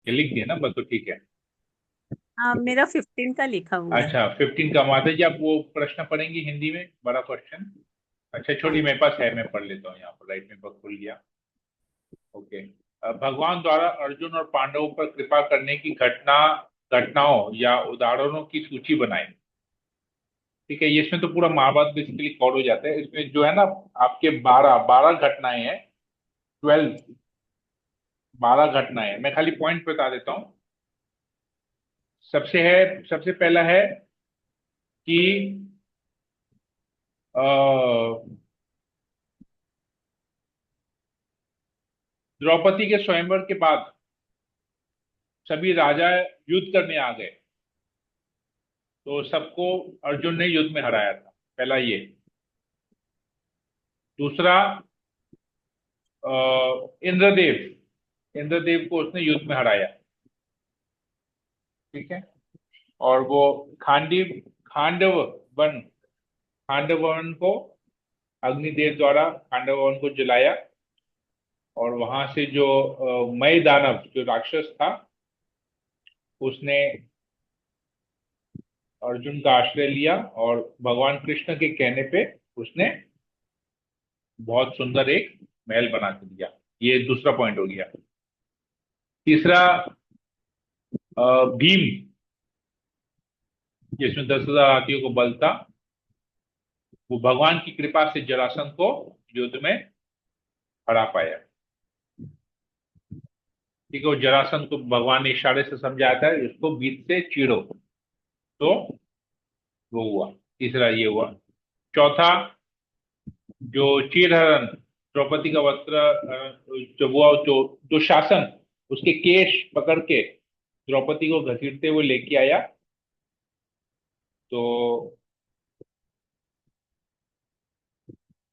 ये लिख दिया ना, बस तो ठीक है। हाँ, मेरा 15 का लिखा हुआ है। अच्छा, 15 का। माता जी आप वो प्रश्न पढ़ेंगी हिंदी में, बड़ा क्वेश्चन। अच्छा छोड़ी, हाँ। मेरे पास है, मैं पढ़ लेता हूँ यहाँ पर, राइट में खुल गया। ओके। भगवान द्वारा अर्जुन और पांडवों पर कृपा करने की घटनाओं या उदाहरणों की सूची बनाएं। ठीक है, ये इसमें तो पूरा महाभारत बेसिकली कवर हो जाता है। इसमें जो है ना, आपके 12 घटनाएं हैं। 12, 12 घटनाएं हैं। मैं खाली पॉइंट बता देता हूँ। सबसे पहला है कि अ, द्रौपदी के स्वयंवर के बाद सभी राजा युद्ध करने आ गए, तो सबको अर्जुन ने युद्ध में हराया था। पहला ये। दूसरा, इंद्रदेव इंद्रदेव को उसने युद्ध में हराया। ठीक है। और वो खांडी खांडव वन खांडव वन को अग्निदेव द्वारा खांडव वन को जलाया। और वहां से जो मय दानव जो राक्षस था, उसने अर्जुन का आश्रय लिया और भगवान कृष्ण के कहने पे उसने बहुत सुंदर एक महल बना के दिया। ये दूसरा पॉइंट हो गया। तीसरा, भीम, जिसमें 10,000 हाथियों को बल था, वो भगवान की कृपा से जरासंध को युद्ध में हरा पाया। ठीक है, वो जरासंध को भगवान ने इशारे से समझाया था, इसको बीच से चीरो। तो वो हुआ। तीसरा ये हुआ। चौथा, जो चीरहरण, द्रौपदी का वस्त्र जो हुआ, जो दुशासन उसके केश पकड़ के द्रौपदी को घसीटते हुए लेके आया। तो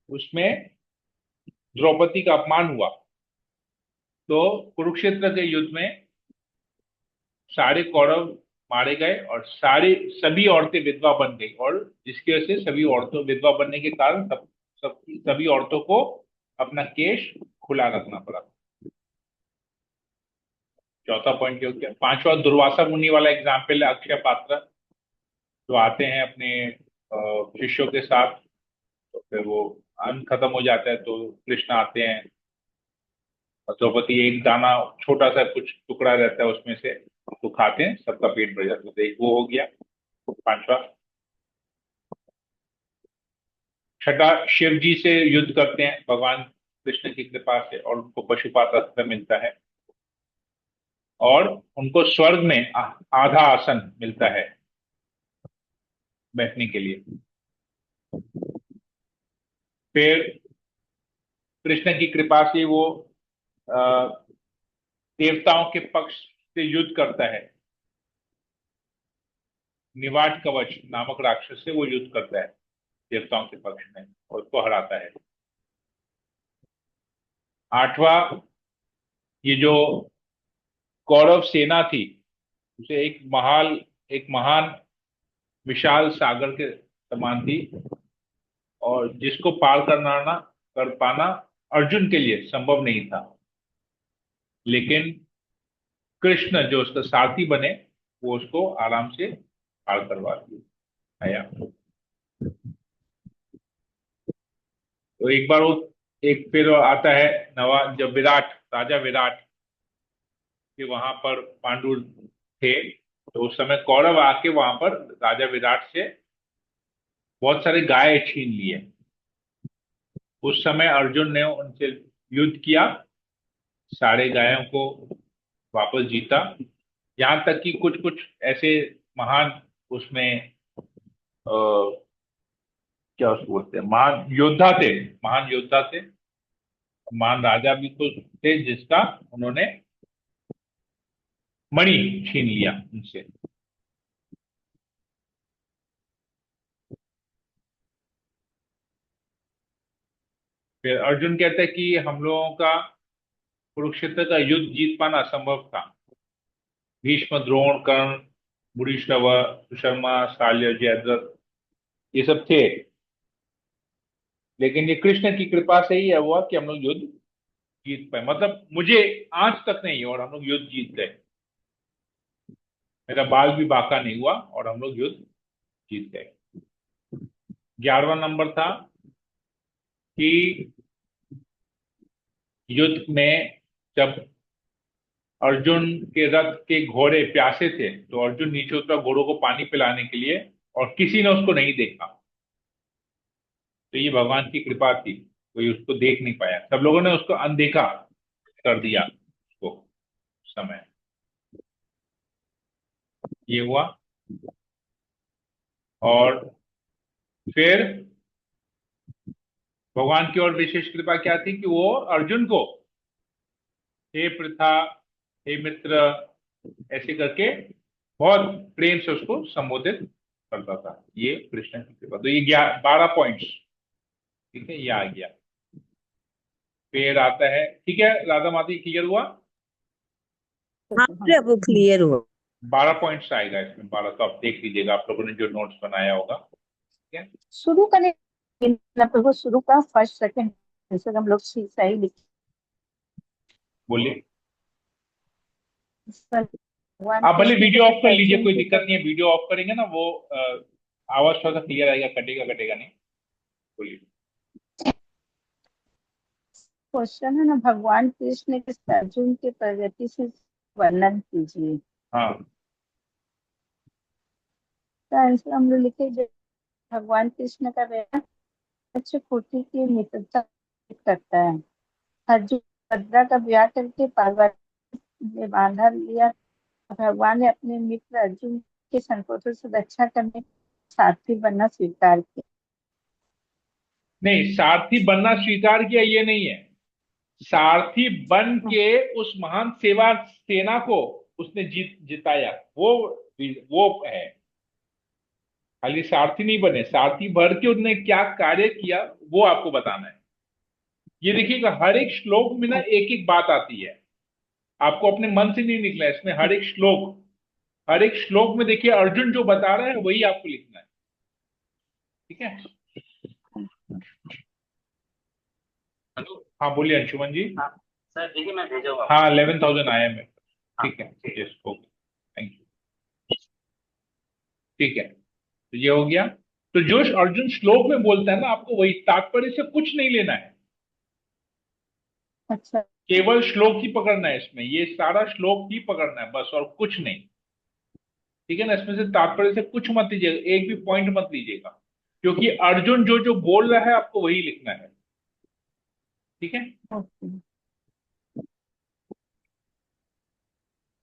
उसमें द्रौपदी का अपमान हुआ। तो कुरुक्षेत्र के युद्ध में सारे कौरव मारे गए और सभी औरतें विधवा बन गई, और जिसकी वजह से सभी औरतों विधवा बनने के कारण सभी औरतों को अपना केश खुला रखना पड़ा। चौथा पॉइंट ये हो गया। पांचवा, दुर्वासा मुनि वाला एग्जाम्पल है, अक्षय पात्र, जो आते हैं अपने शिष्यों के साथ। तो फिर वो अन्न खत्म हो जाता है, तो कृष्ण आते हैं और द्रौपदी एक दाना, छोटा सा कुछ टुकड़ा रहता है उसमें से, तो खाते हैं, सबका पेट भर जाता है। तो एक वो हो गया, पांचवा। छठा, शिव जी से युद्ध करते हैं भगवान कृष्ण की कृपा से, और उनको पशुपात अस्त्र मिलता है, और उनको स्वर्ग में आधा आसन मिलता है बैठने के लिए। फिर कृष्ण की कृपा से वो अ, देवताओं के पक्ष से युद्ध करता है। निवाट कवच नामक राक्षस से वो युद्ध करता है देवताओं के पक्ष में, और उसको हराता है। आठवां, ये जो कौरव सेना थी, उसे एक महान विशाल सागर के समान थी, और जिसको पार कर पाना अर्जुन के लिए संभव नहीं था। लेकिन कृष्ण जो उसका सारथी बने, वो उसको आराम से पार करवा दिया आया। तो एक बार वो, एक फिर आता है नवा, जब राजा विराट के वहां पर पांडु थे, तो उस समय कौरव आके वहां पर राजा विराट से बहुत सारे गाय छीन लिए। उस समय अर्जुन ने उनसे युद्ध किया, सारे गायों को वापस जीता। यहाँ तक कि कुछ कुछ ऐसे महान उसमें क्या उसको बोलते हैं, महान योद्धा थे, महान राजा भी तो थे, जिसका उन्होंने मणि छीन लिया उनसे। फिर अर्जुन कहते हैं कि हम लोगों का कुरुक्षेत्र का युद्ध जीत पाना असंभव था। भीष्म, द्रोण, कर्ण, भूरिश्रवा, सुशर्मा, शाल्य, जयद्रथ, ये सब थे। लेकिन ये कृष्ण की कृपा से ही हुआ कि हम लोग युद्ध जीत पाए। मतलब मुझे आज तक नहीं, और हम लोग युद्ध जीत गए। मेरा बाल भी बांका नहीं हुआ और हम लोग युद्ध जीत गए। 11वां नंबर था कि युद्ध में जब अर्जुन के रथ के घोड़े प्यासे थे तो अर्जुन नीचे उतरा घोड़ों को पानी पिलाने के लिए, और किसी ने उसको नहीं देखा। तो ये भगवान की कृपा थी, कोई उसको देख नहीं पाया, सब लोगों ने उसको अनदेखा कर दिया उसको उस समय। ये हुआ। और फिर भगवान की और विशेष कृपा क्या थी कि वो अर्जुन को हे पृथा, हे मित्र, ऐसे करके बहुत प्रेम से उसको संबोधित करता था। ये कृष्ण की कृपा। तो ये 12 पॉइंट्स, ठीक है, ये आ गया। फिर आता है, ठीक है, राधा माती क्लियर हुआ। हाँ प्रभु, क्लियर हुआ। 12 पॉइंट्स आएगा इसमें, 12। तो आप देख लीजिएगा, आप लोगों ने जो नोट्स बनाया होगा, ठीक है। शुरू करने प्रभु, शुरू का फर्स्ट सेकंड आंसर हम लोग सही लिखे। बोलिए। भगवान आप भले कृष्ण वीडियो जब ऑफ कर लीजिए, अर्जुन कोई के दिक्कत नहीं है। वीडियो ऑफ करेंगे ना, वो आवाज थोड़ा सा क्लियर आएगा, कटेगा कटेगा नहीं। बोलिए। क्वेश्चन है ना, भगवान कृष्ण के अर्जुन के प्रगति से वर्णन कीजिए। हाँ, तो आंसर हम लोग लिखे, जब भगवान कृष्ण का व्यवहार बच्चे कोटि की मित्रता करता है। अर्जुन भद्रा का ब्याह करके पार्वती ने बांधा लिया। भगवान ने अपने मित्र अर्जुन के संकोचों से रक्षा करने सारथी बनना स्वीकार किया। नहीं, सारथी बनना स्वीकार किया ये नहीं है। सारथी बन के उस महान सेवा सेना को उसने जिताया, वो है। खाली सारथी नहीं बने, सारथी भर के उन्होंने क्या कार्य किया वो आपको बताना है। ये देखिएगा, हर एक श्लोक में ना एक एक बात आती है, आपको अपने मन से नहीं निकला है इसमें। हर एक श्लोक में देखिए अर्जुन जो बता रहा है वही आपको लिखना है, ठीक है। हेलो, हाँ बोलिए अंशुमन जी। हाँ सर, देखिए मैं भेजा हुआ। हाँ, 11,000 आया मेरे पास, ठीक है। ठीक यस, ओके, थैंक यू। ठीक है, तो ये हो गया। तो जो अर्जुन श्लोक में बोलता है ना, आपको वही, तात्पर्य से कुछ नहीं लेना है, अच्छा, केवल श्लोक ही पकड़ना है इसमें। ये सारा श्लोक ही पकड़ना है बस, और कुछ नहीं, ठीक है ना। इसमें से तात्पर्य से कुछ मत लीजिएगा, एक भी पॉइंट मत लीजिएगा, क्योंकि अर्जुन जो जो बोल रहा है आपको वही लिखना है, ठीक है। ओके।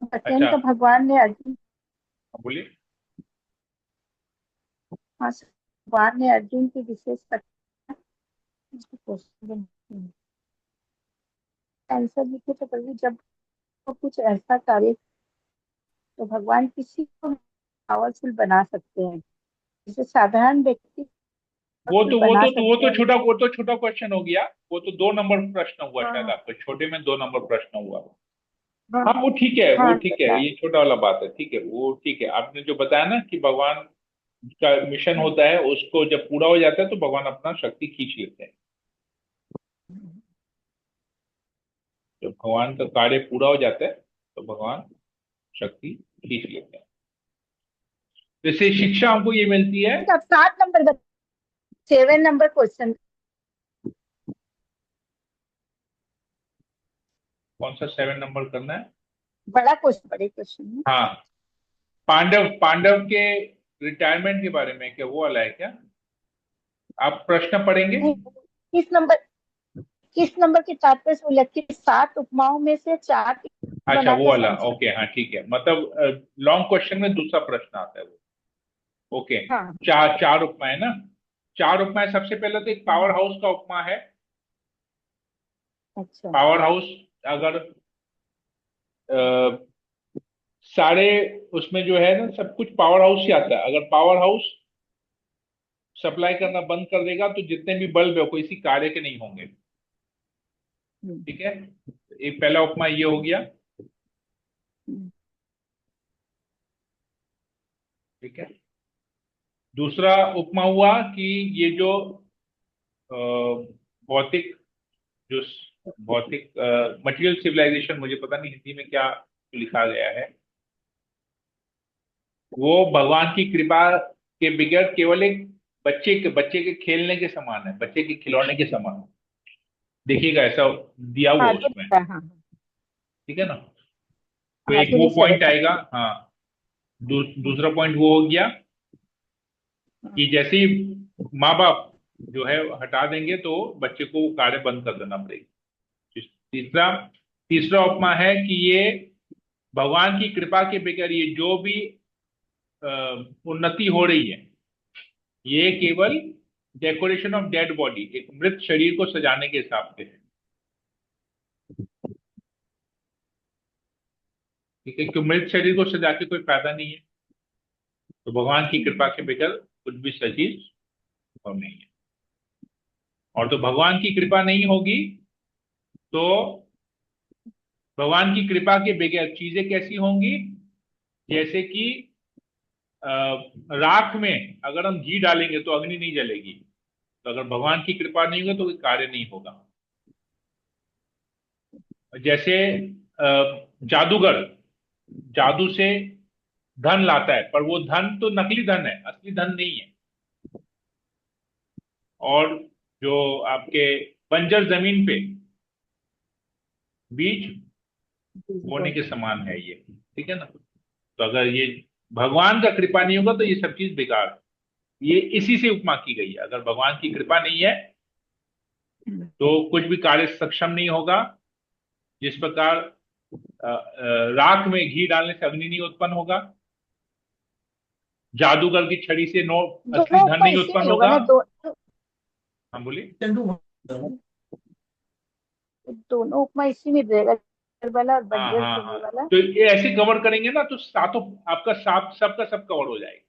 अच्छा, अत्यंत भगवान ने अर्जुन बोलिए। हाँ, भगवान ने अर्जुन की विशेष आंसर लिखे। तो कभी जब वो कुछ ऐसा कार्य, तो भगवान किसी को पावरफुल बना सकते हैं, जैसे साधारण व्यक्ति वो पावरफुल तो वो बना तो वो सकते तो हैं। छोटा वो तो छोटा क्वेश्चन हो गया। वो तो 2 नंबर प्रश्न हुआ शायद, हाँ आपको छोटे में 2 नंबर प्रश्न हुआ। हाँ हाँ, वो ठीक है, वो हाँ ठीक है, ये छोटा वाला बात है, ठीक है, वो ठीक है। आपने जो बताया ना कि भगवान का मिशन होता है, उसको जब पूरा हो जाता है तो भगवान अपना शक्ति खींच लेते हैं। जब भगवान का कार्य पूरा हो जाता है तो भगवान शक्ति खींच लेते हैं। तो इससे शिक्षा हमको ये मिलती है। अब 7 नंबर 7 नंबर क्वेश्चन, कौन सा 7 नंबर करना है? बड़ा क्वेश्चन, बड़े क्वेश्चन है। हाँ, पांडव पांडव के रिटायरमेंट के बारे में क्या वो वाला है क्या? आप प्रश्न पढ़ेंगे? नहीं, किस नंबर के तात्पर्य से उल्लेख की 7 उपमाओं में से 4 अच्छा, वो बनाकर वाला, समझा। ओके, हाँ ठीक है। मतलब लॉन्ग क्वेश्चन में दूसरा प्रश्न आता है वो, ओके। हाँ, चार चार उपमा है ना? 4 उपमा है। सबसे पहले तो एक पावर हाउस का उपमा है। अच्छा, पावर हाउस, अगर अ, सारे उसमें जो है ना, सब कुछ पावर हाउस से आता है। अगर पावर हाउस सप्लाई करना बंद कर देगा तो जितने भी बल्ब है वो किसी कार्य के नहीं होंगे, ठीक है। एक पहला उपमा ये हो गया, ठीक है। दूसरा उपमा हुआ कि ये जो अ, भौतिक जो भौतिक मटेरियल सिविलाइजेशन, मुझे पता नहीं हिंदी में क्या लिखा गया है, वो भगवान की कृपा के बगैर केवल एक बच्चे के खेलने के समान है, बच्चे के खिलौने के समान है। देखिएगा ऐसा दिया हुआ हाँ उसमें। हाँ हाँ ठीक है ना? तो हाँ, एक वो फिनिश करो। पॉइंट आएगा। हाँ। दूसरा पॉइंट वो हो गया कि जैसे ही माँ बाप जो है हटा देंगे तो बच्चे को कार्य बंद कर देना पड़ेगा। तीसरा तीसरा उपमा है कि ये भगवान की कृपा के बगैर ये जो भी अ, उन्नति हो रही है, ये केवल डेकोरेशन ऑफ डेड बॉडी, एक मृत शरीर को सजाने के हिसाब से है। ठीक है, क्यों मृत शरीर को सजा के कोई फायदा नहीं है। तो भगवान की कृपा के बगैर कुछ भी सजीव संभव नहीं है। और तो भगवान की कृपा नहीं होगी तो भगवान की कृपा के बगैर चीजें कैसी होंगी? जैसे कि अ, राख में अगर हम घी डालेंगे तो अग्नि नहीं जलेगी। तो अगर भगवान की कृपा नहीं होगी तो कोई कार्य नहीं होगा। जैसे जादूगर जादू से धन लाता है, पर वो धन तो नकली धन है, असली धन नहीं है। और जो आपके बंजर जमीन पे बीज बोने के समान है ये। ठीक है ना? तो अगर ये भगवान का कृपा नहीं होगा तो ये सब चीज बेकार है। ये इसी से उपमा की गई है। अगर भगवान की कृपा नहीं है तो कुछ भी कार्य सक्षम नहीं होगा। जिस प्रकार राख में घी डालने से अग्नि नहीं उत्पन्न होगा, जादूगर की छड़ी से नो असली दोनों धन उपमा नहीं इसी में उत्पन्न होगा होगा। ना, हम बोलिए। दोनों उपमा इसी में रहेगा, जल वाला और हाँ बंजर हाँ हाँ। भूमि वाला। तो ये ऐसे कवर करेंगे ना तो सातों आपका सात सबका सब कवर हो जाएगा।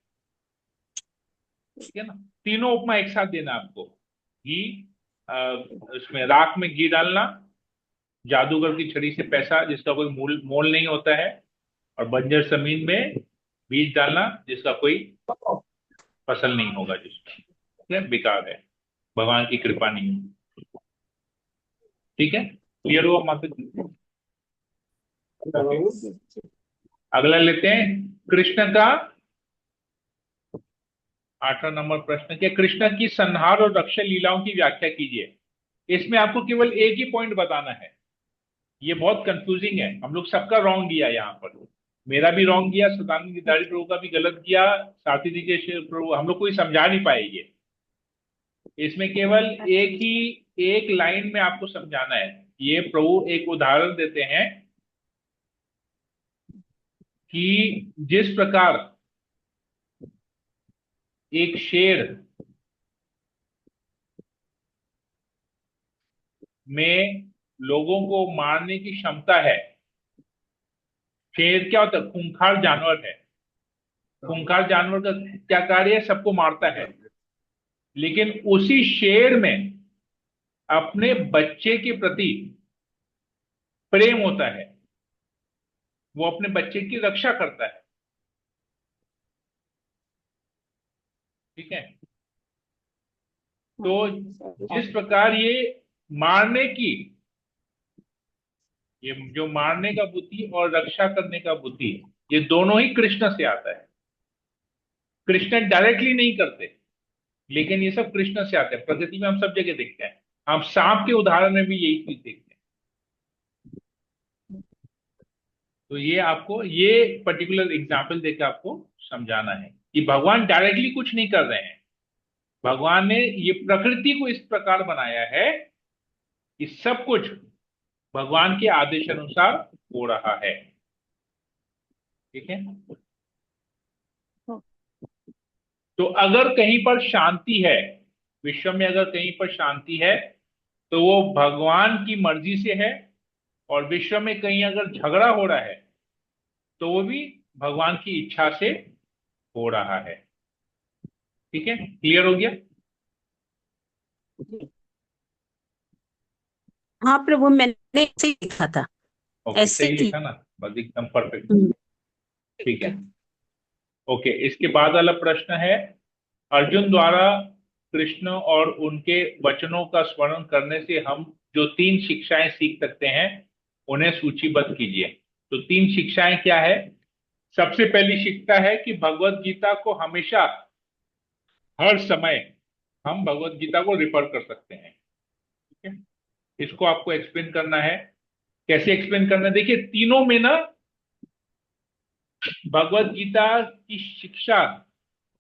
ठीक है ना? तीनों उपमा एक साथ देना आपको। घी, अ, उसमें राख में घी डालना, जादूगर की छड़ी से पैसा जिसका कोई मूल मोल नहीं होता है, और बंजर जमीन में बीज डालना जिसका कोई फसल नहीं होगा, जिसका ठीक है, बेकार है, भगवान की कृपा नहीं है। ठीक है, क्लियर हुआ माता जी? अगला लेते हैं कृष्ण का 8वां नंबर प्रश्न। क्या कृष्ण की संहार और रक्षा लीलाओं की व्याख्या कीजिए। इसमें आपको केवल एक ही पॉइंट बताना है। ये बहुत कंफ्यूजिंग है, हम लोग सबका रॉन्ग दिया यहाँ पर। मेरा भी रॉन्ग दिया, सदानंद गिरधारी प्रभु का भी गलत किया, साथी दिकेश प्रभु, हम लोग कोई समझा नहीं पाए ये। इसमें केवल एक लाइन में आपको समझाना है। ये प्रभु एक उदाहरण देते हैं कि जिस प्रकार एक शेर में लोगों को मारने की क्षमता है। शेर क्या होता है? खूंखार जानवर है। खूंखार जानवर का क्या कार्य है? सबको मारता है। लेकिन उसी शेर में अपने बच्चे के प्रति प्रेम होता है, वो अपने बच्चे की रक्षा करता है। ठीक है? तो जिस प्रकार ये मारने की, ये जो मारने का बुद्धि और रक्षा करने का बुद्धि, ये दोनों ही कृष्ण से आता है। कृष्ण डायरेक्टली नहीं करते, लेकिन ये सब कृष्ण से आते हैं। प्रकृति में हम सब जगह देखते हैं, हम सांप के उदाहरण में भी यही चीज देखते हैं। तो ये आपको ये पर्टिकुलर एग्जाम्पल देकर आपको समझाना है कि भगवान डायरेक्टली कुछ नहीं कर रहे हैं। भगवान ने ये प्रकृति को इस प्रकार बनाया है कि सब कुछ भगवान के आदेश अनुसार हो रहा है। ठीक है? तो अगर कहीं पर शांति है, विश्व में अगर कहीं पर शांति है तो वो भगवान की मर्जी से है। और विश्व में कहीं अगर झगड़ा हो रहा है तो वो भी भगवान की इच्छा से हो रहा है। ठीक है, क्लियर हो गया? हाँ प्रभु, मैंने ऐसे ही लिखा था। ओके, ऐसे सही ही। लिखा ना? बस एकदम परफेक्ट। हम्म, ठीक है। ओके, इसके बाद वाला प्रश्न है, अर्जुन द्वारा कृष्ण और उनके वचनों का स्मरण करने से हम जो 3 शिक्षाएं सीख सकते हैं उन्हें सूचीबद्ध कीजिए। तो 3 शिक्षाएं क्या है? सबसे पहली शिक्षा है कि भगवत गीता को हमेशा, हर समय हम भगवत गीता को रिफर कर सकते हैं। ठीक है, इसको आपको एक्सप्लेन करना है। कैसे एक्सप्लेन करना है, देखिए तीनों में ना भगवत गीता की शिक्षा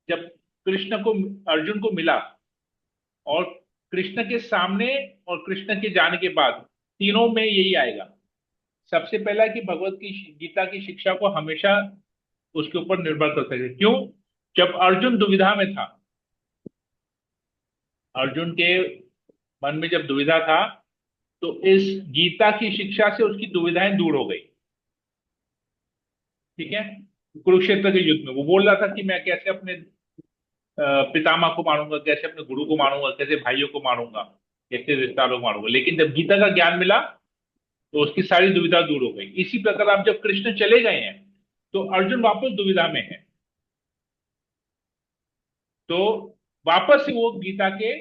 जब कृष्ण को, अर्जुन को मिला, और कृष्ण के सामने और कृष्ण के जाने के बाद तीनों में यही आएगा। सबसे पहला कि भगवत की गीता की शिक्षा को हमेशा उसके ऊपर निर्भर कर सकते। क्यों? जब अर्जुन दुविधा में था, अर्जुन के मन में जब दुविधा था, तो इस गीता की शिक्षा से उसकी दुविधाएं दूर हो गई। ठीक है, कुरुक्षेत्र के युद्ध में वो बोल रहा था कि मैं कैसे अपने पितामह को मारूंगा, कैसे अपने गुरु को मारूंगा, कैसे भाइयों को मारूंगा, कैसे रिश्तेदारों को मारूंगा। लेकिन जब गीता का ज्ञान मिला तो उसकी सारी दुविधा दूर हो गई। इसी प्रकार आप जब कृष्ण चले गए हैं तो अर्जुन वापस दुविधा में है, तो वापस से वो गीता के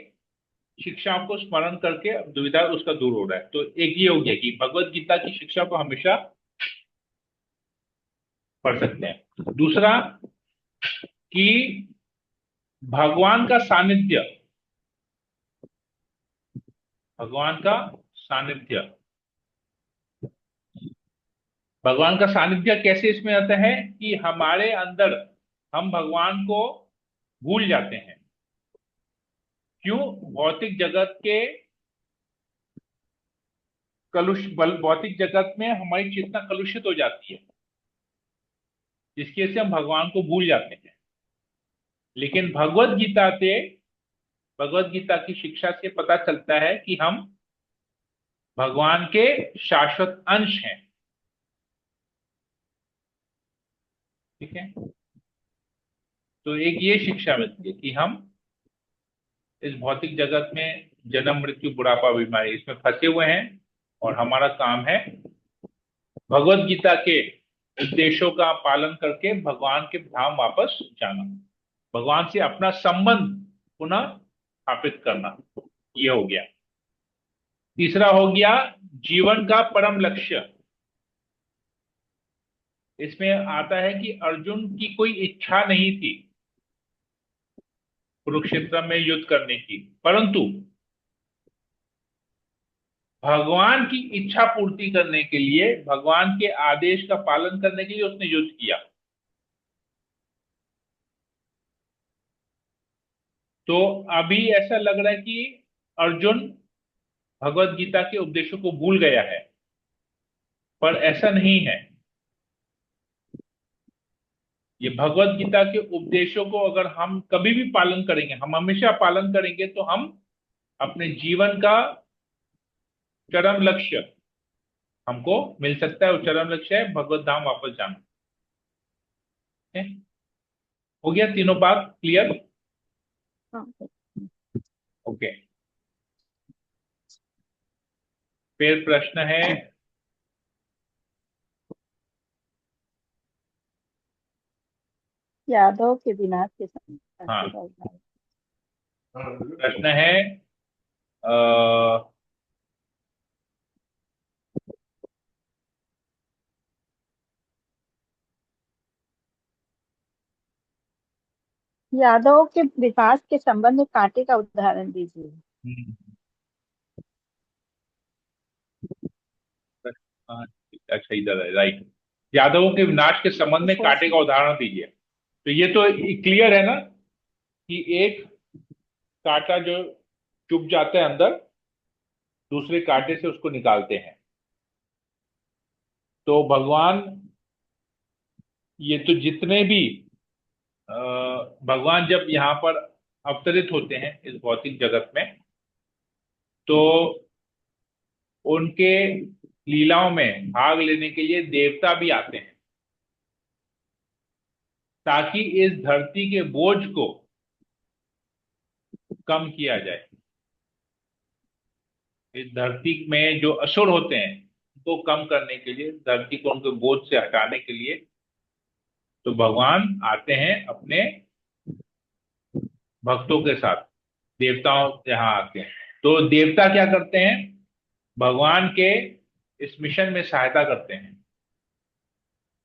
शिक्षाओं को स्मरण करके अब दुविधा उसका दूर हो रहा है। तो एक ये हो गया कि भगवत गीता की शिक्षा को हमेशा पढ़ सकते हैं। दूसरा कि भगवान का सानिध्य, भगवान का सानिध्य, भगवान का सानिध्य कैसे इसमें आता है कि हमारे अंदर हम भगवान को भूल जाते हैं। क्यों? भौतिक जगत के भौतिक जगत में हमारी चेतना कलुषित हो जाती है, जिसकी वजह से हम भगवान को भूल जाते हैं। लेकिन भगवत गीता की शिक्षा से पता चलता है कि हम भगवान के शाश्वत अंश हैं। ठीक है, तो एक ये शिक्षा मिलती है कि हम इस भौतिक जगत में जन्म मृत्यु बुढ़ापा बीमारी इसमें फंसे हुए हैं, और हमारा काम है भगवत गीता के उपदेशों का पालन करके भगवान के धाम वापस जाना, भगवान से अपना संबंध पुनः स्थापित करना। ये हो गया। तीसरा हो गया जीवन का परम लक्ष्य। इसमें आता है कि अर्जुन की कोई इच्छा नहीं थी कुरुक्षेत्र में युद्ध करने की, परंतु भगवान की इच्छा पूर्ति करने के लिए, भगवान के आदेश का पालन करने के लिए उसने युद्ध किया। तो अभी ऐसा लग रहा है कि अर्जुन भगवत गीता के उपदेशों को भूल गया है, पर ऐसा नहीं है। ये भगवत गीता के उपदेशों को अगर हम कभी भी पालन करेंगे, हम हमेशा पालन करेंगे, तो हम अपने जीवन का चरम लक्ष्य हमको मिल सकता है। वो चरम लक्ष्य है भगवत धाम वापस जाना। है? हो गया तीनों बात क्लियर? हाँ। ओके, फिर प्रश्न है यादव के विनाश के समय हाँ, काशी का उद्धार। प्रश्न है यादव के विकास के संबंध में कांटे का उदाहरण दीजिए। हाँ, अच्छा इधर है, राइट। यादवों के विनाश के संबंध में कांटे का उदाहरण दीजिए। तो ये तो क्लियर है ना कि एक कांटा जो चुभ जाता है अंदर, दूसरे कांटे से उसको निकालते हैं। तो भगवान, ये तो जितने भी अ, भगवान जब यहाँ पर अवतरित होते हैं इस भौतिक जगत में, तो उनके लीलाओं में भाग लेने के लिए देवता भी आते हैं, ताकि इस धरती के बोझ को कम किया जाए। इस धरती में जो असुर होते हैं उनको कम करने के लिए, धरती को उनके बोझ से हटाने के लिए, तो भगवान आते हैं अपने भक्तों के साथ, देवताओं यहाँ आते हैं। तो देवता क्या करते हैं? भगवान के इस मिशन में सहायता करते हैं।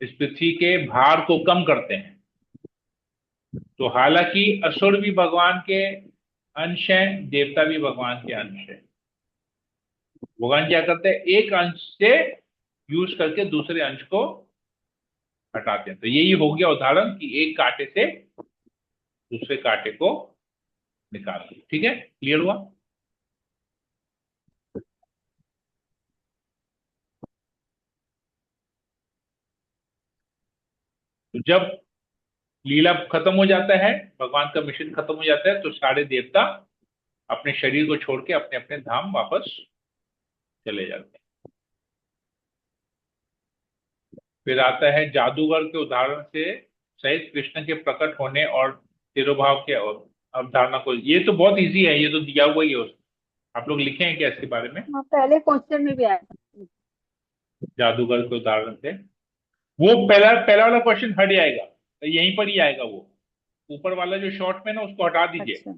इस पृथ्वी के भार को कम करते हैं। तो हालांकि असुर भी भगवान के अंश हैं, देवता भी भगवान के अंश है। भगवान क्या करते हैं, एक अंश से यूज करके दूसरे अंश को हटाते हैं। तो यही हो गया उदाहरण कि एक कांटे से दूसरे कांटे को निकाल दिया। ठीक है, क्लियर हुआ? तो जब लीला खत्म हो जाता है, भगवान का मिशन खत्म हो जाता है, तो सारे देवता अपने शरीर को छोड़ के अपने अपने धाम वापस चले जाते हैं। फिर आता है जादूगर के उदाहरण से सहित कृष्ण के प्रकट होने और तिरुभाव के अवधारणा को। ये तो बहुत इजी है, ये तो दिया हुआ ही है आप लोग लिखे हैं क्या इसके बारे में? हाँ, पहले क्वेश्चन में भी आया था। जादूगर के उदाहरण से वो पहला पहला वाला क्वेश्चन हट जाएगा, तो यहीं पर ही आएगा। वो ऊपर वाला जो शॉर्ट में ना, उसको हटा दीजिए, अच्छा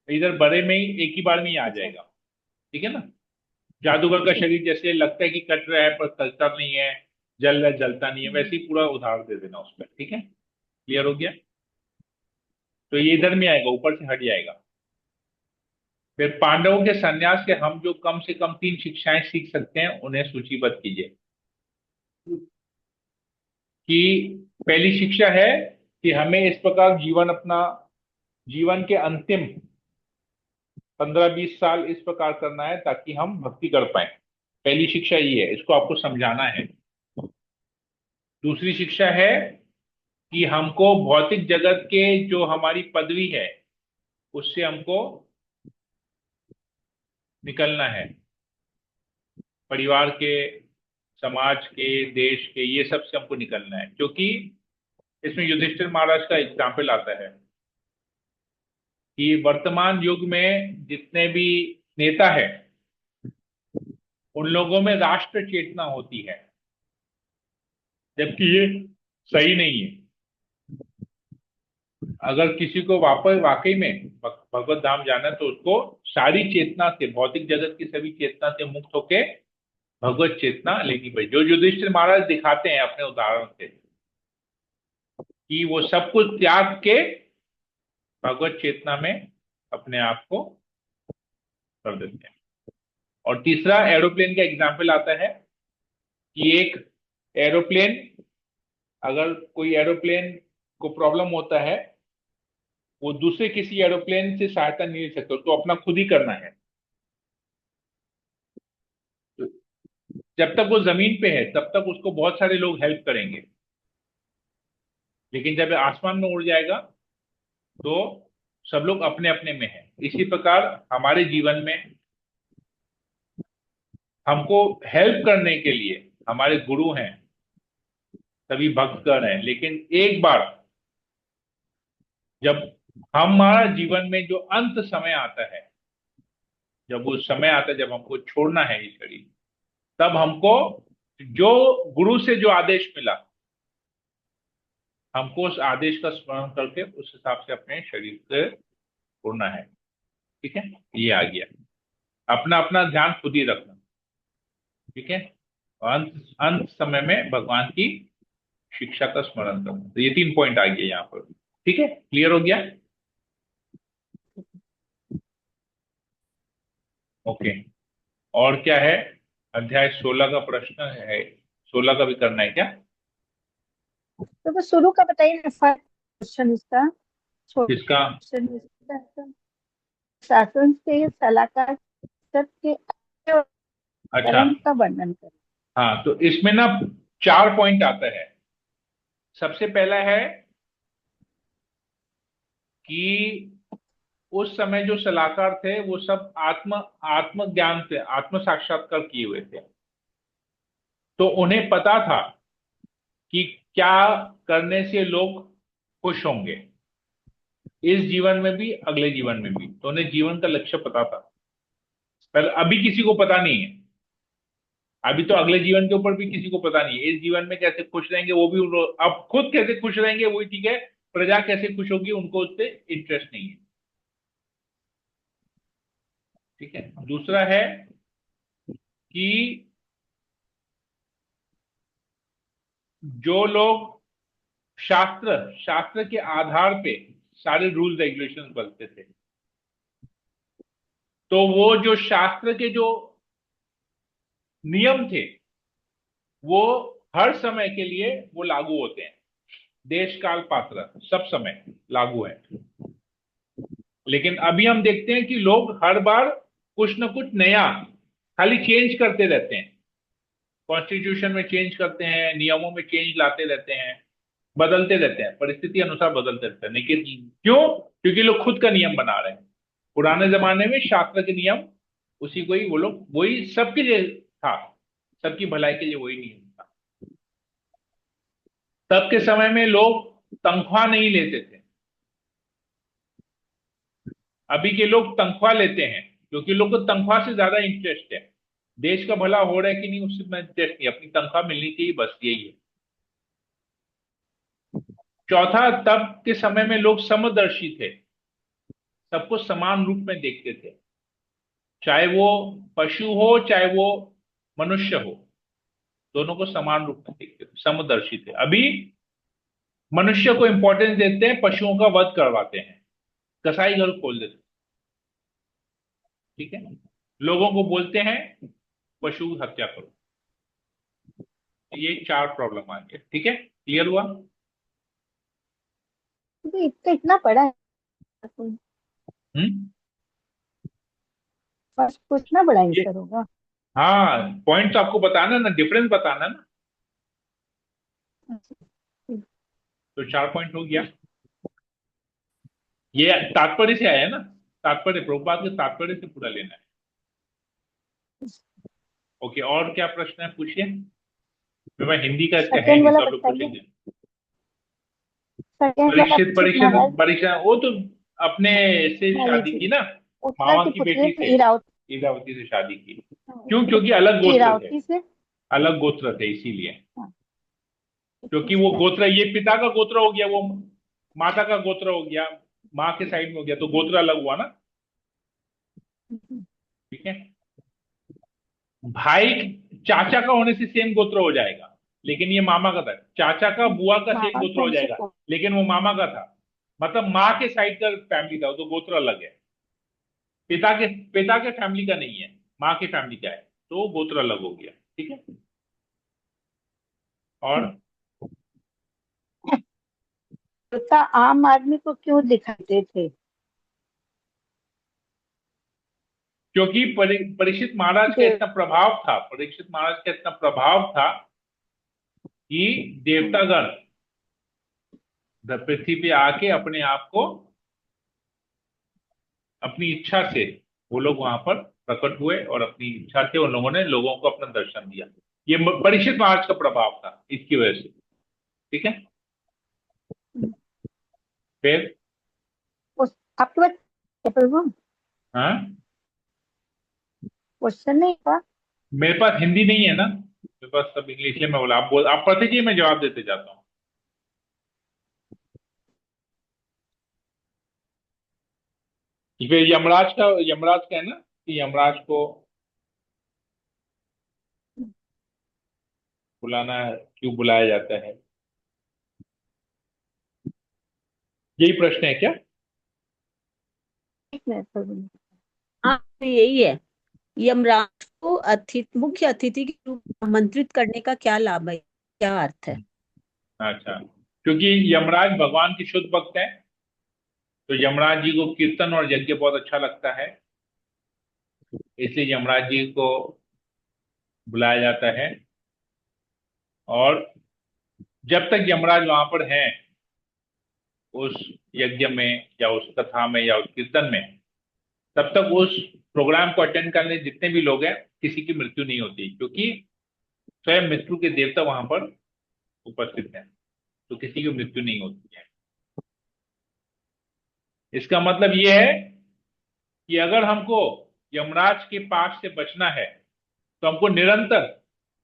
इधर बड़े में ही एक ही बार में ही आ अच्छा। जाएगा। ठीक है ना? जादूगर का शरीर जैसे लगता है कि कट रहा है पर कटता नहीं है, जल रहा है जलता नहीं है, वैसे ही पूरा उदाहरण दे देना उसमें। ठीक है, क्लियर हो गया? तो ये इधर में आएगा, ऊपर से हट जाएगा। फिर पांडवों के संन्यास के हम जो कम से कम 3 शिक्षाएं सीख सकते हैं, उन्हें सूचीबद्ध कीजिए। कि पहली शिक्षा है कि हमें इस प्रकार जीवन के अंतिम 15-20 साल इस प्रकार करना है ताकि हम भक्ति कर पाए। पहली शिक्षा ये है, इसको आपको समझाना है। दूसरी शिक्षा है कि हमको भौतिक जगत के जो हमारी पदवी है उससे हमको निकलना है। परिवार के, समाज के, देश के, ये सब से हमको निकलना है। क्योंकि इसमें युधिष्ठिर महाराज का एग्जाम्पल आता है कि वर्तमान युग में जितने भी नेता है उन लोगों में राष्ट्र चेतना होती है, जबकि ये सही नहीं है। अगर किसी को वापस वाकई में भगवत धाम जाना है, तो उसको सारी चेतना से, भौतिक जगत की सभी चेतना से मुक्त होके भगवत चेतना लेनी पड़ी, जो युधिष्ठिर महाराज दिखाते हैं अपने उदाहरण से कि वो सब कुछ त्याग के भगवत चेतना में अपने आप को कर देते हैं। और तीसरा एरोप्लेन का एग्जाम्पल आता है कि एक एरोप्लेन, अगर कोई एरोप्लेन को प्रॉब्लम होता है, वो दूसरे किसी एरोप्लेन से सहायता नहीं ले सकते, उसको अपना खुद ही करना है। तो जब तक वो जमीन पे है तब तक उसको बहुत सारे लोग हेल्प करेंगे, लेकिन जब आसमान में उड़ जाएगा तो सब लोग अपने अपने में है। इसी प्रकार हमारे जीवन में हमको हेल्प करने के लिए हमारे गुरु हैं, सभी भक्तगण हैं, लेकिन एक बार जब हमारा जीवन में जो अंत समय आता है, जब वो समय आता है जब हमको छोड़ना है ये शरीर, तब हमको जो गुरु से जो आदेश मिला, हमको उस आदेश का स्मरण करके उस हिसाब से अपने शरीर से छोड़ना है। ठीक है, ये आ गया। अपना अपना ध्यान खुद ही रखना। ठीक है, और अंत अंत समय में भगवान की शिक्षा का स्मरण करना। तो ये 3 पॉइंट आ गए यहाँ पर। ठीक है, क्लियर हो गया? ओके। और क्या है? अध्याय 16 का प्रश्न है, 16 का भी करना है क्या? तो वो शुरू का बताइए ना, फर्स्ट क्वेश्चन इसका, छोटा किसका? क्वेश्चन इसका। शासन से सलाहकार के अच्छे और अच्छा, कर्म का वर्णन करें। हाँ, तो इसमें ना 4 पॉइंट आता है। सबसे पहला है कि उस समय जो सलाहकार थे वो सब आत्म आत्म ज्ञान से, आत्म साक्षात्कार किए हुए थे। तो उन्हें पता था कि क्या करने से लोग खुश होंगे, इस जीवन में भी अगले जीवन में भी। तो उन्हें जीवन का लक्ष्य पता था, पर अभी किसी को पता नहीं है। अभी तो अगले जीवन के ऊपर भी किसी को पता नहीं है। इस जीवन में कैसे खुश रहेंगे वो भी अब खुद कैसे खुश रहेंगे वही ठीक है, प्रजा कैसे खुश होगी उनको उससे इंटरेस्ट नहीं है। ठीक है, दूसरा है कि जो लोग शास्त्र शास्त्र के आधार पे सारे रूल रेगुलेशन बनते थे, तो वो जो शास्त्र के जो नियम थे वो हर समय के लिए वो लागू होते हैं, देश काल पात्र सब समय लागू है। लेकिन अभी हम देखते हैं कि लोग हर बार कुछ ना कुछ नया खाली चेंज करते रहते हैं, कॉन्स्टिट्यूशन में चेंज करते हैं, नियमों में चेंज लाते रहते हैं, बदलते रहते हैं, परिस्थिति अनुसार बदलते रहते हैं। लेकिन क्यों? क्योंकि लोग खुद का नियम बना रहे हैं। पुराने जमाने में शास्त्र के नियम उसी को ही वो लोग वही सबके लिए था, सबकी भलाई के लिए वही नियम था। तब के समय में लोग तनख्वाह नहीं लेते थे, अभी के लोग तनख्वाह लेते हैं क्योंकि लोग को तनख्वाह से ज्यादा इंटरेस्ट है। देश का भला हो रहा है कि नहीं उसमें इंटरेस्ट नहीं, अपनी तनख्वाह मिलनी चाहिए, बस यही है। चौथा, तब के समय में लोग समदर्शी थे, सबको समान रूप में देखते थे, चाहे वो पशु हो चाहे वो मनुष्य हो, दोनों को समान रूप में देखते थे, समदर्शी थे। अभी मनुष्य को इंपॉर्टेंस देते हैं, पशुओं का वध करवाते हैं, कसाई घर खोल देते हैं, ठीक है, लोगों को बोलते हैं पशु हत्या करो। ये 4 प्रॉब्लम आ गए, ठीक है, क्लियर हुआ? तो इतना इतना पढ़ा है, हम्म। बस पूछना बड़ा ये, आंसर होगा। हाँ, पॉइंट आपको बताना ना, डिफरेंस बताना ना। तो 4 पॉइंट हो गया। ये तात्पर्य से आया ना, तात्पर्य प्रभुपाद के तात्पर्य से पूरा लेना है। ओके, और क्या प्रश्न है पूछिए। मैं हिंदी का इसका है सेकंड नहीं, वाला सब लोग बताइए। पूछेंगे। सेकंड वाला परीक्षित परीक्षित परीक्षित महाराज परीक्षा वो तो अपने से मान शादी लीजिए की ना, उत्तरा मामा के की पुत्र बेटी से, इरावती, इरावती से शादी की। क्यों? उत्तरा क्योंकि अलग की गोत्र थे, इरावती से। अलग गोत्र थे इसीलिए। हाँ, क्योंकि वो गोत्र, ये पिता का गोत्र हो गया, वो माता का गोत्र हो गया, माँ के साइड में हो गया, तो गोत्र अलग हुआ ना, ठीक है। भाई चाचा का होने से सेम गोत्र हो जाएगा, लेकिन ये मामा का था। चाचा का बुआ का सेम मामा गोत्र के हो होने से जाएगा, लेकिन वो मामा का था, मतलब माँ के साइड का फैमिली था, तो गोत्र अलग है। पिता के फैमिली का नहीं है, माँ की फैमिली का है, तो गोत्र अलग हो गया, ठीक है। और देवता आम आदमी को क्यों दिखाते थे? क्योंकि परीक्षित महाराज का देव इतना प्रभाव था, परीक्षित महाराज का इतना प्रभाव था कि देवतागण पृथ्वी पे आके अपने आप को, अपनी इच्छा से वो लोग वहां पर प्रकट हुए, और अपनी इच्छा से उन लोगों ने लोगों को अपना दर्शन दिया। ये परीक्षित महाराज का प्रभाव था इसकी वजह से, ठीक है। फिर उस आपके पास है प्रभु हाँ, क्वेश्चन नहीं था? मेरे पास हिंदी नहीं है ना, मेरे पास सब इंग्लिश है। मैं बोला आप पढ़ते जाइए, मैं जवाब देते जाता हूँ। फिर यमराज का है ना, कि यमराज को बुलाना, क्यों बुलाया जाता है, यही प्रश्न है क्या? एक मिनट प्रभु। हाँ, तो यही है। यमराज को मुख्य अतिथि के रूप में आमंत्रित करने का क्या लाभ है, क्या अर्थ है? अच्छा, क्योंकि यमराज भगवान की शुद्ध भक्त है, तो यमराज जी को कीर्तन और यज्ञ बहुत अच्छा लगता है, इसलिए यमराज जी को बुलाया जाता है। और जब तक यमराज वहां पर हैं, उस यज्ञ में या उस कथा में या उस कीर्तन में, तब तक उस प्रोग्राम को अटेंड करने जितने भी लोग हैं, किसी की मृत्यु नहीं होती, क्योंकि स्वयं मृत्यु के देवता वहां पर उपस्थित हैं, तो किसी की मृत्यु नहीं होती है। इसका मतलब यह है कि अगर हमको यमराज के पास से बचना है, तो हमको निरंतर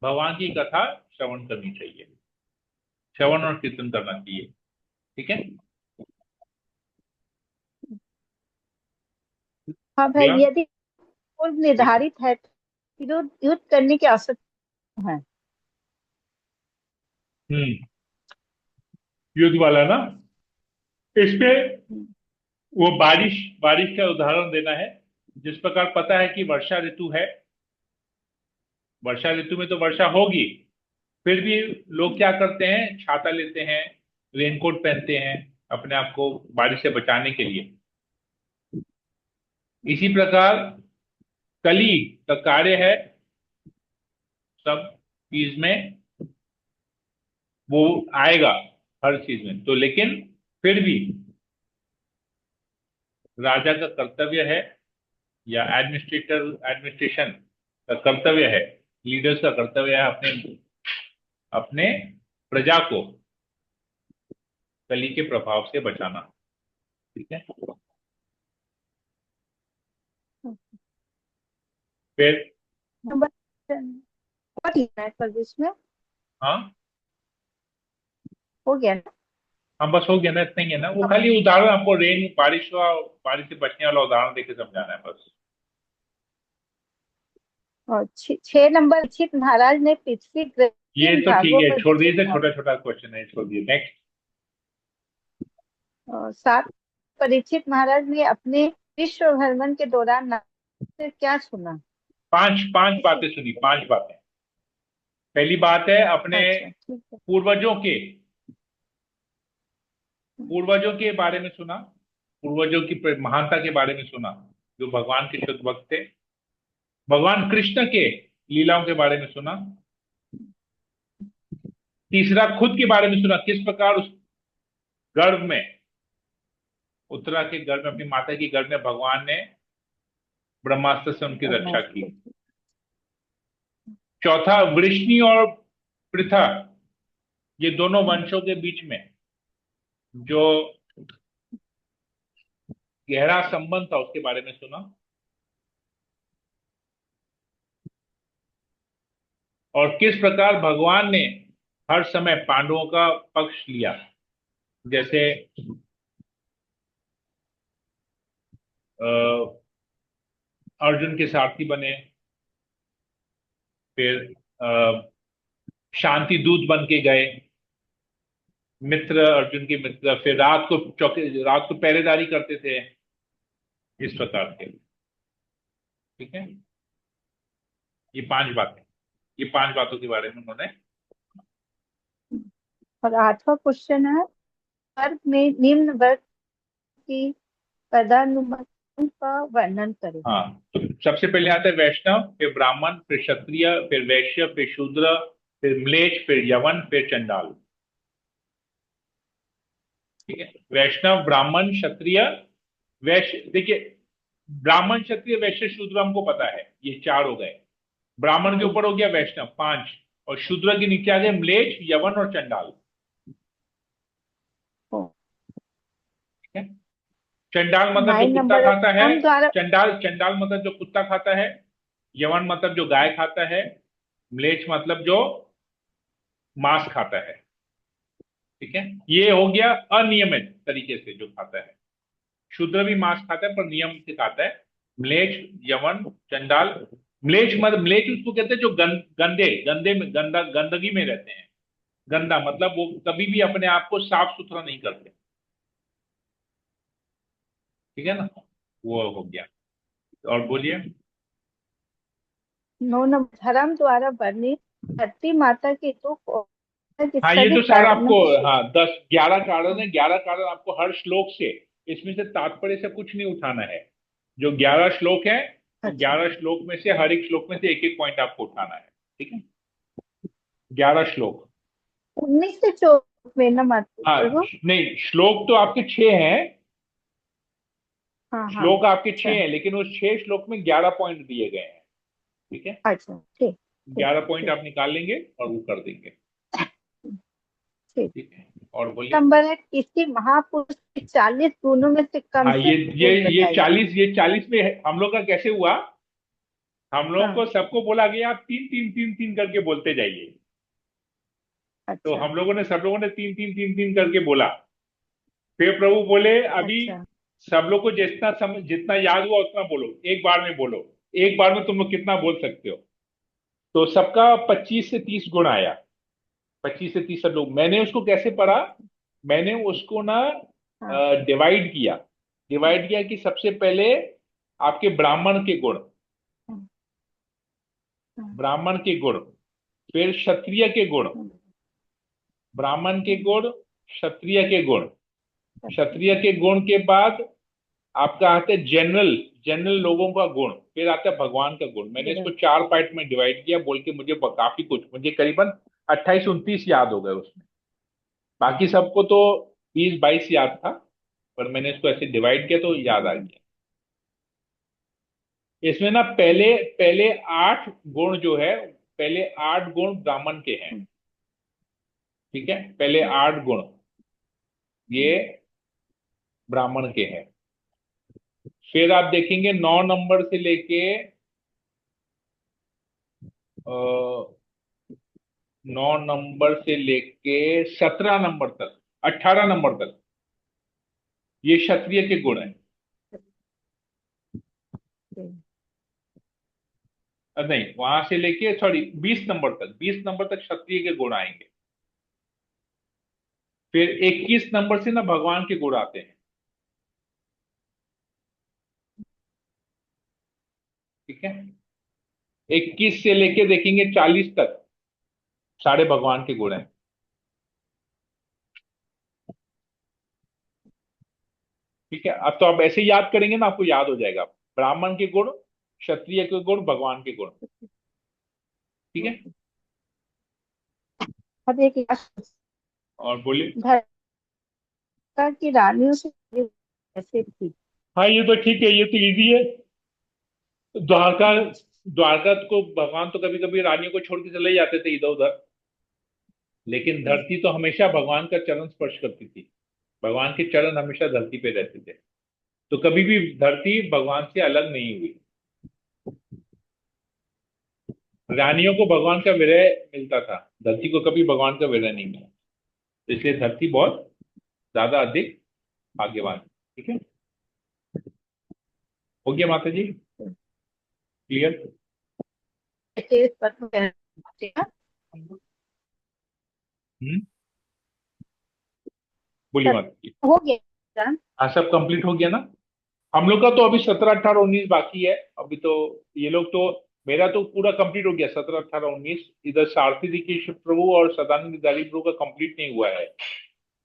भगवान की कथा श्रवण करनी चाहिए, श्रवण और कीर्तन करना चाहिए, ठीक है। हाँ भाई, अगला। यदि पूर्व निर्धारित है तो युद्ध करने की आवश्यकता है। युद्ध वाला ना, इसमें हम्म, वो बारिश बारिश का उदाहरण देना है। जिस प्रकार पता है कि वर्षा ऋतु है, वर्षा ऋतु में तो वर्षा होगी, फिर भी लोग क्या करते हैं, छाता लेते हैं, रेनकोट पहनते हैं अपने आप को बारिश से बचाने के लिए। इसी प्रकार कली का कार्य है सब चीज में, वो आएगा हर चीज में तो, लेकिन फिर भी राजा का कर्तव्य है, या एडमिनिस्ट्रेशन का कर्तव्य है, लीडर्स का कर्तव्य है अपने अपने प्रजा को कली के प्रभाव से बचाना। ठीक है। फिर नंबर और लिखना है सर इसमें, हाँ हो गया ना? हाँ, बस हो गया ना, इतना ही है ना। वो खाली उदाहरण आपको बारिश का, बारिश से बचने वाला उदाहरण देके समझाना है बस। और 6 नंबर, परीक्षित महाराज ने पृथ्वी ग्रह ये 3 तो ठीक भागों है, में छोड़ विचित दीजिए, छोटा छोटा क्वेश्चन है, छोड़ दिए। नेक्स्ट। और 7, परीक्षित महाराज ने अपने विश्व भ्रमण के दौरान नारद से क्या सुना? पांच पांच बातें सुनी, पांच बातें। पहली बात है अपने अच्छा ठीक है। पूर्वजों के पूर्वजों के बारे में सुना, पूर्वजों की महानता के बारे में सुना, जो भगवान के शुद्ध भक्त थे। भगवान कृष्ण के लीलाओं के बारे में सुना। तीसरा, खुद के बारे में सुना, किस प्रकार उस गर्भ में, उत्तरा के गर्भ में, अपनी माता की गर्भ में भगवान ने ब्रह्मास्त्र से उनकी रक्षा की। चौथा, वृष्णि और पृथा, ये दोनों वंशों के बीच में जो गहरा संबंध था उसके बारे में सुना। और किस प्रकार भगवान ने हर समय पांडवों का पक्ष लिया, जैसे अ, अर्जुन के सारथी बने, फिर शांति दूत बन के गए, मित्र, अर्जुन के मित्र, फिर रात को पहरेदारी करते थे, इस प्रकार के। ठीक है। ये पांच बातें, ये पांच बातों के बारे में उन्होंने। और 8वां क्वेश्चन है, वर्ग में निम्न वर्ग की पदानुक्रम का वर्णन करें। हाँ, तो सबसे पहले आता है वैष्णव, फिर ब्राह्मण, फिर क्षत्रिय, फिर वैश्य, फिर शूद्र, फिर म्लेच्छ, फिर यवन, फिर चंडाल। ठीक है। वैष्णव, ब्राह्मण, क्षत्रिय, वैश्य। देखिए, ब्राह्मण, क्षत्रिय, वैश्य, शूद्र हमको पता है, ये चार हो गए। ब्राह्मण के ऊपर हो गया वैष्णव, 5, और शूद्र के नीचे आ गए म्लेच्छ, यवन और चंडाल। ठीक है। चंडाल मतलब जो 9 कुत्ता नंबर खाता है, हम द्वारा चंडाल चंडाल मतलब जो कुत्ता खाता है, यवन मतलब जो गाय खाता है, म्लेच्छ मतलब जो मांस खाता है। ठीक है। ये हो गया अनियमित तरीके से जो खाता है। शूद्र भी मांस खाता है पर नियम से खाता है। म्लेच्छ, यवन, चंडाल। म्लेच्छ मतलब, म्लेच्छ उसको कहते हैं जो गंदे गंदे में गंदगी में रहते हैं। गंदा मतलब वो कभी भी अपने आप को साफ सुथरा नहीं करते। ठीक है ना, वो हो गया। और बोलिए। 9 नंबर, धर्म द्वारा वर्णित धरती माता के दुख और के हाँ, ये सभी तो सारा कारणों आपको, की हाँ, 11 कारण है। 11 कारण आपको हर श्लोक से, इसमें से तात्पर्य से कुछ नहीं उठाना है। जो 11 श्लोक है, वो अच्छा 11 श्लोक में से हर एक श्लोक में से एक एक पॉइंट आपको उठाना है। ठीक है। 11 श्लोक। 19 से 24 में ना माता हाँ, प्रभु। नहीं, श्लोक तो आपके 6 हैं। हाँ हाँ श्लोक आपके अच्छा 6 हैं, लेकिन उस 6 श्लोक में 11 पॉइंट दिए गए हैं। ठीक है। अच्छा ठीक ठीक 11 पॉइंट ठीक आप निकाल लेंगे और वो कर देंगे। ठीक। ठीक है। और बोलिए। नंबर है, किसी महापुरुष के 40 गुणों में से कम हाँ, से ये कम ये गुण ये बताइए। 40 में हम लोग का कैसे हुआ, हम लोगों हाँ को सबको बोला गया आप तीन तीन तीन तीन करके बोलते जाइए। तो अच्छा हम लोगों ने, सब लोगों ने तीन तीन तीन तीन करके बोला। फिर प्रभु बोले अभी अच्छा सब लोग को जितना याद हुआ उतना बोलो, एक बार में बोलो। एक बार में तुम लोग कितना बोल सकते हो। तो सबका 25 से 30 गुण आया। 25 से 30 श्लोक। मैंने उसको कैसे पढ़ा, मैंने उसको ना हाँ डिवाइड किया। डिवाइड किया कि सबसे पहले आपके ब्राह्मण के गुण, हाँ हाँ ब्राह्मण के गुण, फिर क्षत्रिय के गुण, हाँ, ब्राह्मण के गुण, क्षत्रिय के गुण, सत्य क्षत्रिय के गुण के बाद आपका आता है जनरल, जनरल लोगों का गुण, फिर आता है भगवान का गुण। मैंने इसको विरल 4 पार्ट में डिवाइड किया, बोल के मुझे काफी कुछ, मुझे करीबन 28-29 याद हो गए उसमें। बाकी सबको तो 20-22 याद था, पर मैंने इसको ऐसे डिवाइड किया तो याद आ गया। इसमें ना पहले पहले 8 गुण जो है, पहले 8 गुण ब्राह्मण के हैं। ठीक है, पहले 8 गुण ये ब्राह्मण के हैं। फिर आप देखेंगे 9 नंबर से लेके 9 नंबर से लेके 17 नंबर तक, 18 नंबर तक ये क्षत्रिय के गुण है। नहीं, वहां से लेके सॉरी 20 नंबर तक, 20 नंबर तक क्षत्रिय के गुण आएंगे। फिर 21 नंबर से ना भगवान के गुण आते हैं। ठीक है, 21 से लेके देखेंगे 40 तक सारे भगवान के गुण हैं। ठीक है, अब तो आप ऐसे ही याद करेंगे ना, आपको याद हो जाएगा, ब्राह्मण के गुण, क्षत्रिय के गुण, भगवान के गुण। ठीक है, हरे की और बोलिए। द्वारका की रानियों से कैसे थी। हाँ, ये तो ठीक है, ये तो इजी है। द्वारका, द्वारका को भगवान तो कभी कभी रानियों को छोड़ के चले जाते थे इधर उधर, लेकिन धरती तो हमेशा भगवान का चरण स्पर्श करती थी। भगवान के चरण हमेशा धरती पे रहते थे, तो कभी भी धरती भगवान से अलग नहीं हुई। रानियों को भगवान का विरह मिलता था, धरती को कभी भगवान का विरह नहीं मिला, इसलिए धरती बहुत ज्यादा अधिक भाग्यवान है। ठीक है, हो गया माता जी, क्लियर? ऐसे पद्म कहते हैं, बोलिए माता जी। हो गया। हाँ, सब कंप्लीट हो गया ना। हम लोग का तो अभी 17, 18, 19 बाकी है अभी तो। ये लोग तो, मेरा तो पूरा कंप्लीट हो गया 17, 18, 19। इधर सारथी दीक्षित प्रभु और सदानंद गिरधारी प्रभु का कंप्लीट नहीं हुआ है,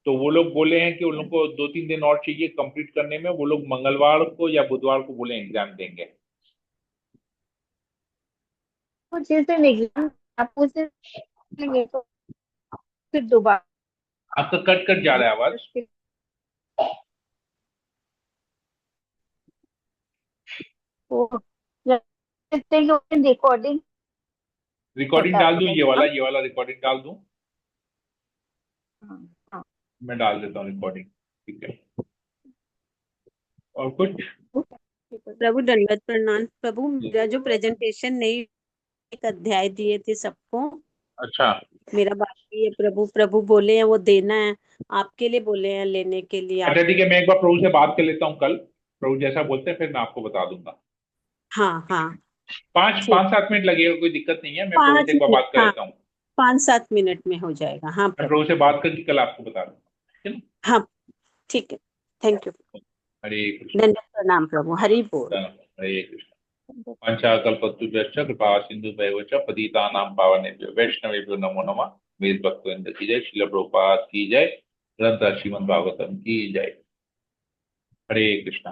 तो वो लोग बोले हैं कि उन लोग को 2-3 दिन और चाहिए कंप्लीट करने में। वो लोग मंगलवार को या बुधवार को बोले एग्जाम देंगे। तो जिस दिन एग्जाम आप उस दिन लेंगे तो फिर दोबारा आपका कट कट जा रहा है आवाज। तो रिकॉर्डिंग रिकॉर्डिंग होता डाल है दूं, ये वाला, एग्जाम। ये वाला रिकॉर्डिंग डाल दूं? हाँ हाँ, मैं डाल देता हूँ रिकॉर्डिंग। ठीक है, और कुछ? प्रभु दंडवत प्रणाम। प्रभु मेरा जो प्रेजेंटेशन नहीं, एक अध्याय दिए थे सबको, अच्छा, मेरा बाकी है। प्रभु प्रभु बोले हैं वो देना है, आपके लिए बोले हैं लेने के लिए आप। अच्छा ठीक है, मैं एक बार प्रभु से बात कर लेता हूँ कल। प्रभु जैसा बोलते हैं फिर मैं आपको बता दूंगा। हाँ हाँ, पाँच ठीक। 5-7 मिनट लगेगा, कोई दिक्कत नहीं है, मैं प्रभु से पाँच एक बार मिनट, बात कर हाँ, लेता हूँ। 5-7 मिनट में हो जाएगा। हाँ मैं प्रभु, प्रभु से बात करके कल आपको बता दूंगा, ठीक है ना? हाँ ठीक है। Thank you. हरे कृष्ण। दंडवत प्रणाम प्रभु, हरि बोल। हरे कृष्ण। पंचाकल्पतरुभ्यश्च कृपा सिन्धुभ्यैव च पतितानां पावनेभ्यो वैष्णवेभ्यो नमो नमः। वेद भक्तवृंद की जय, श्रील प्रभुपाद की जय, ग्रंथ श्रीमद् भागवतम की जय। हरे कृष्णा।